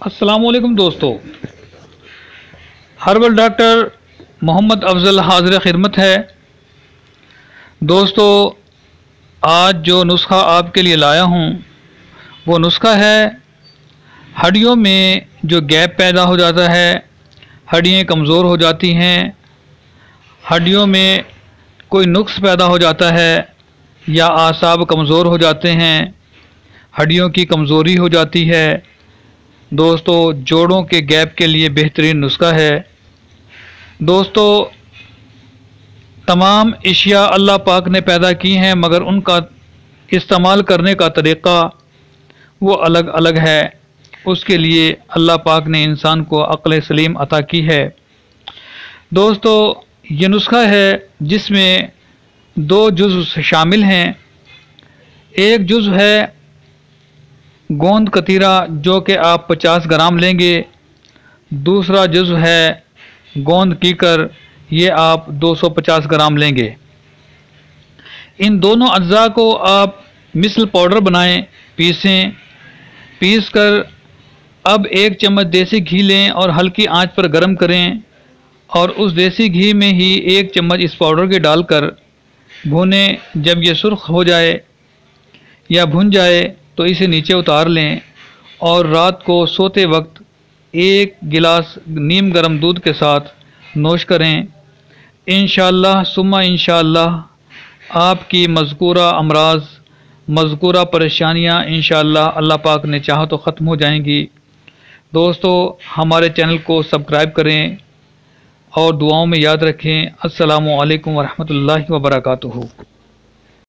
अस्सलाम वालेकुम दोस्तों, हर्बल डॉक्टर मोहम्मद अफजल हाजिर खिदमत है। दोस्तों, आज जो नुस्खा आपके लिए लाया हूँ वो नुस्खा है हड्डियों में जो गैप पैदा हो जाता है, हड्डियाँ कमज़ोर हो जाती हैं, हड्डियों में कोई नुक्स पैदा हो जाता है या आसाब कमज़ोर हो जाते हैं, हड्डियों की कमज़ोरी हो जाती है। दोस्तों, जोड़ों के गैप के लिए बेहतरीन नुस्खा है। दोस्तों, तमाम अशिया अल्लाह पाक ने पैदा की हैं, मगर उनका इस्तेमाल करने का तरीक़ा वो अलग अलग है। उसके लिए अल्लाह पाक ने इंसान को अक़ल सलीम अता की है। दोस्तों, ये नुस्खा है जिसमें दो जुज़ शामिल हैं। एक जुज़ है गोंद कतीरा, जो कि आप 50 ग्राम लेंगे। दूसरा जुज़ है गोंद कीकर, ये आप 250 ग्राम लेंगे। इन दोनों अज्जा को आप मिसल पाउडर बनाएं, पीस कर अब 1 चम्मच देसी घी लें और हल्की आंच पर गर्म करें और उस देसी घी में ही 1 चम्मच इस पाउडर के डालकर भूनें। जब ये सुर्ख हो जाए या भुन जाए तो इसे नीचे उतार लें और रात को सोते वक्त 1 गिलास नीम गर्म दूध के साथ नोश करें। इंशाअल्लाह सुम्मा इंशाअल्लाह आपकी मज़कूरा अमराज, मज़कूरा परेशानियाँ इंशाअल्लाह अल्लाह पाक ने चाहा तो ख़त्म हो जाएंगी। दोस्तों, हमारे चैनल को सब्सक्राइब करें और दुआओं में याद रखें। अस्सलामु अलैकुम वरहमतुल्लाहि वबरकातुहू।